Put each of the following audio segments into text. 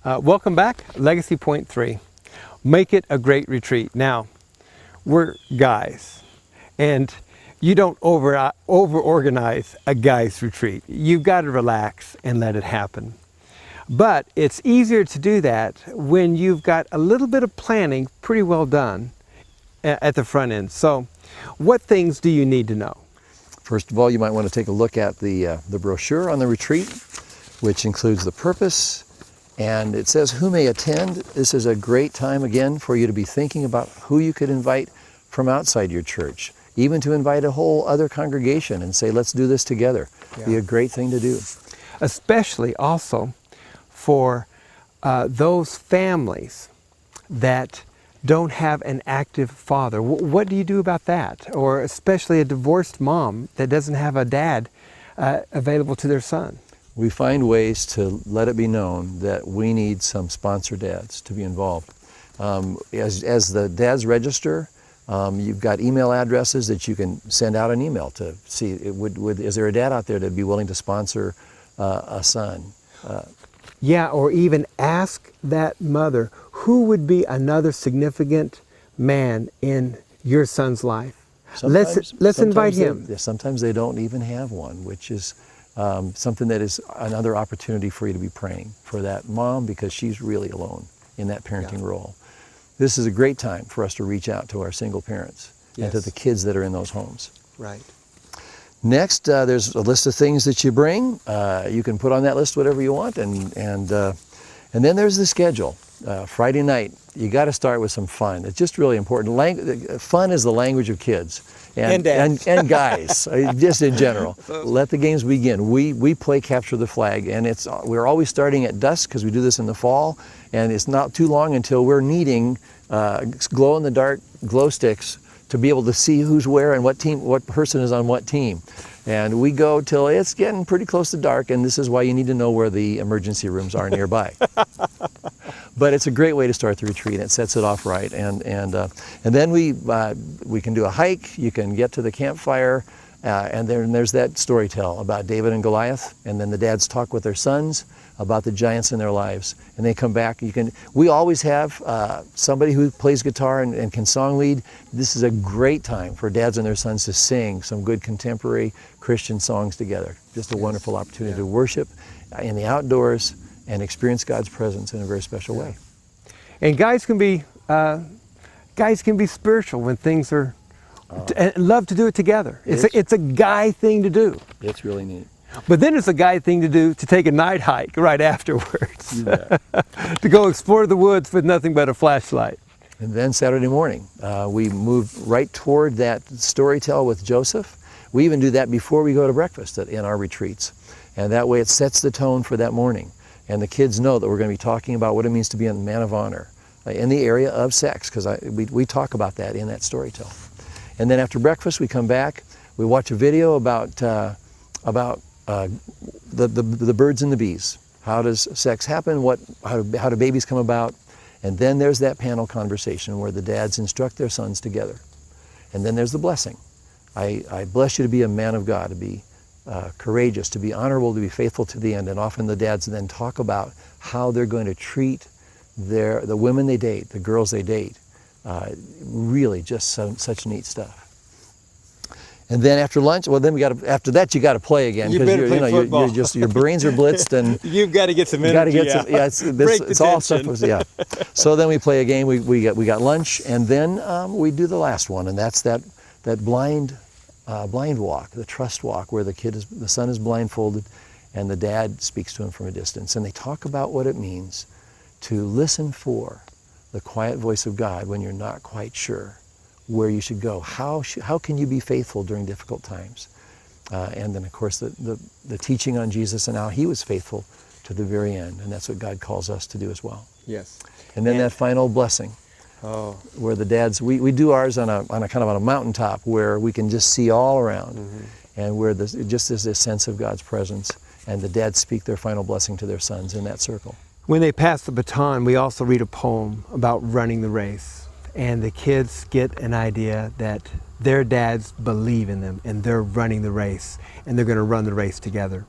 Welcome back, Legacy Point 3. Make it a great retreat. Now, we're guys, and you don't over-organize a guy's retreat. You've got to relax and let it happen. But it's easier to do that when you've got a little bit of planning pretty well done at the front end. So, what things do you need to know? First of all, you might want to take a look at the brochure on the retreat, which includes the purpose, and it says who may attend. This is a great time again for you to be thinking about who you could invite from outside your church, even to invite a whole other congregation and say, let's do this together. Yeah. Be a great thing to do. Especially also for those families that don't have an active father. What do you do about that? Or especially a divorced mom that doesn't have a dad available to their son. We find ways to let it be known that we need some sponsor dads to be involved. As the dads register, you've got email addresses that you can send out an email to see, is there a dad out there that'd be willing to sponsor a son? Yeah, or even ask that mother, who would be another significant man in your son's life? Let's invite him. Sometimes they don't even have one, which is something that is another opportunity for you to be praying for that mom, because she's really alone in that parenting role. This is a great time for us to reach out to our single parents and to the kids that are in those homes. Right. Next, there's a list of things that you bring. You can put on that list whatever you want, and then there's the schedule. Friday night, you got to start with some fun. It's just really important. Fun is the language of kids and guys, just in general. Let the games begin. We play capture the flag, and we're always starting at dusk because we do this in the fall, and it's not too long until we're needing glow-in-the-dark glow sticks to be able to see who's where and what person is on what team. And we go till it's getting pretty close to dark, and this is why you need to know where the emergency rooms are nearby. But it's a great way to start the retreat. It sets it off right, and then we can do a hike. You can get to the campfire, and then there's that story tell about David and Goliath, and then the dads talk with their sons about the giants in their lives, and they come back. We always have somebody who plays guitar and can song lead. This is a great time for dads and their sons to sing some good contemporary Christian songs together. Just a wonderful opportunity to worship in the outdoors and experience God's presence in a very special way. And guys can be spiritual when things are, and love to do it together. It's a guy thing to do. It's really neat. But then it's a guy thing to do to take a night hike right afterwards. To go explore the woods with nothing but a flashlight. And then Saturday morning, we move right toward that story tell with Joseph. We even do that before we go to breakfast in our retreats. And that way it sets the tone for that morning. And the kids know that we're going to be talking about what it means to be a man of honor in the area of sex, because we talk about that in that story tell. And then after breakfast, we come back, we watch a video about the birds and the bees. How does sex happen? How do babies come about? And then there's that panel conversation where the dads instruct their sons together. And then there's the blessing. I bless you to be a man of God, to be courageous, to be honorable, to be faithful to the end. And often the dads then talk about how they're going to treat the women they date, the girls they date. Really just such neat stuff. And then after lunch, after that you got to play again, because your brains are blitzed and you've got to get some energy. It's all stuff. Yeah. So then we play a game. We got lunch, and then we do the last one, and that's that blind walk, the trust walk, where the son is blindfolded, and the dad speaks to him from a distance, and they talk about what it means to listen for the quiet voice of God when you're not quite sure where you should go. How can you be faithful during difficult times? And then, of course, the teaching on Jesus and how he was faithful to the very end. And that's what God calls us to do as well. Yes. And then that final blessing, where the dads, we do ours on a kind of on a mountaintop where we can just see all around, and where just is this sense of God's presence, and the dads speak their final blessing to their sons in that circle. When they pass the baton, we also read a poem about running the race. And the kids get an idea that their dads believe in them and they're running the race, and they're going to run the race together.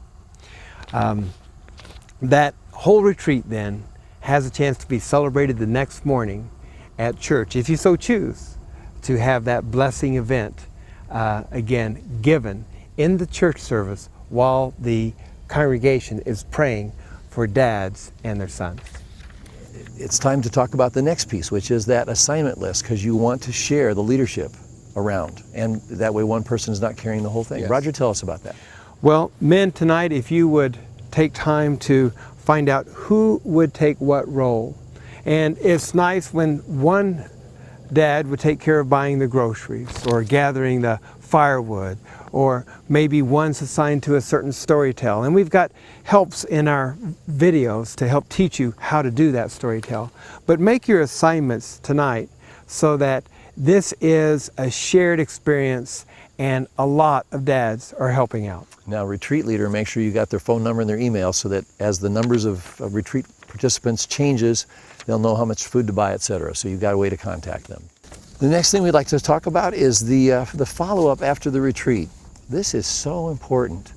That whole retreat then has a chance to be celebrated the next morning at church, if you so choose, to have that blessing event again given in the church service while the congregation is praying for dads and their sons. It's time to talk about the next piece, which is that assignment list, because you want to share the leadership around, and that way one person is not carrying the whole thing. Yes. Roger, tell us about that. Well, men, tonight, if you would take time to find out who would take what role. And it's nice when one dad would take care of buying the groceries or gathering the firewood, or maybe one's assigned to a certain storytell. And we've got helps in our videos to help teach you how to do that storytell. But make your assignments tonight so that this is a shared experience and a lot of dads are helping out. Now, retreat leader, make sure you got their phone number and their email so that as the numbers of retreat participants changes, they'll know how much food to buy, etc. So you've got a way to contact them. The next thing we'd like to talk about is the follow-up after the retreat. This is so important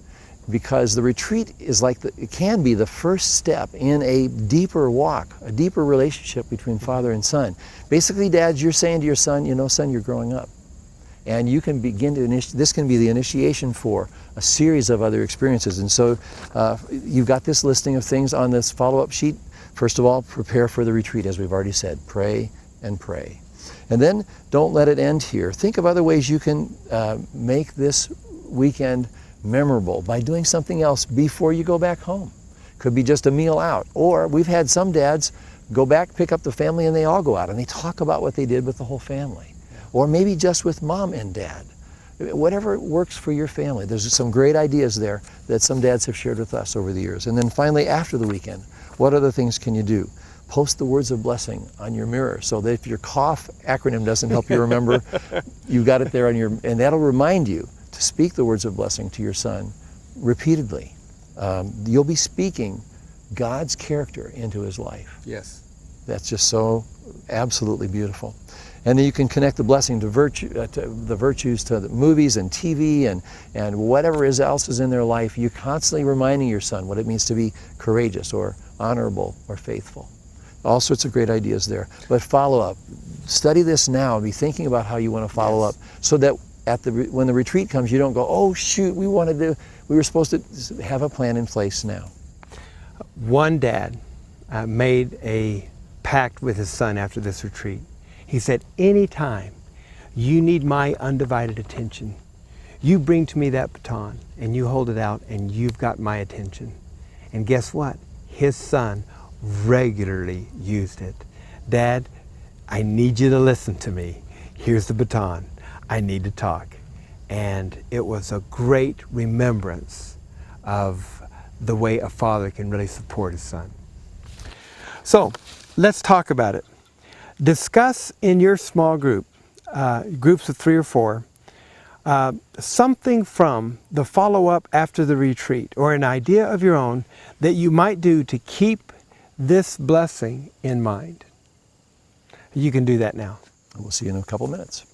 because the retreat is like it can be the first step in a deeper walk, a deeper relationship between father and son. Basically, dads, you're saying to your son, you know, son, you're growing up. And you can begin to this can be the initiation for a series of other experiences. And so you've got this listing of things on this follow-up sheet. First of all, prepare for the retreat, as we've already said. Pray and pray. And then don't let it end here. Think of other ways you can make this weekend memorable by doing something else before you go back home. Could be just a meal out. Or we've had some dads go back, pick up the family, and they all go out and they talk about what they did with the whole family. Or maybe just with mom and dad. Whatever works for your family. There's some great ideas there that some dads have shared with us over the years. And then finally, after the weekend, what other things can you do? Post the words of blessing on your mirror so that if your cough acronym doesn't help you remember, you've got it there on your, and that'll remind you to speak the words of blessing to your son repeatedly. You'll be speaking God's character into his life. Yes. That's just so absolutely beautiful. And then you can connect the blessing to the virtues to the movies and TV and whatever else is in their life. You're constantly reminding your son what it means to be courageous or honorable or faithful. All sorts of great ideas there. But follow up. Study this now and be thinking about how you want to follow up so that when the retreat comes, you don't go, oh shoot, we were supposed to have a plan in place now. One dad made a pact with his son after this retreat. He said, anytime you need my undivided attention, you bring to me that baton and you hold it out and you've got my attention. And guess what? His son regularly used it. Dad, I need you to listen to me. Here's the baton. I need to talk. And it was a great remembrance of the way a father can really support his son. So let's talk about it. Discuss in your small group, groups of 3 or 4, something from the follow-up after the retreat or an idea of your own that you might do to keep this blessing in mind. You can do that now. We'll see you in a couple minutes.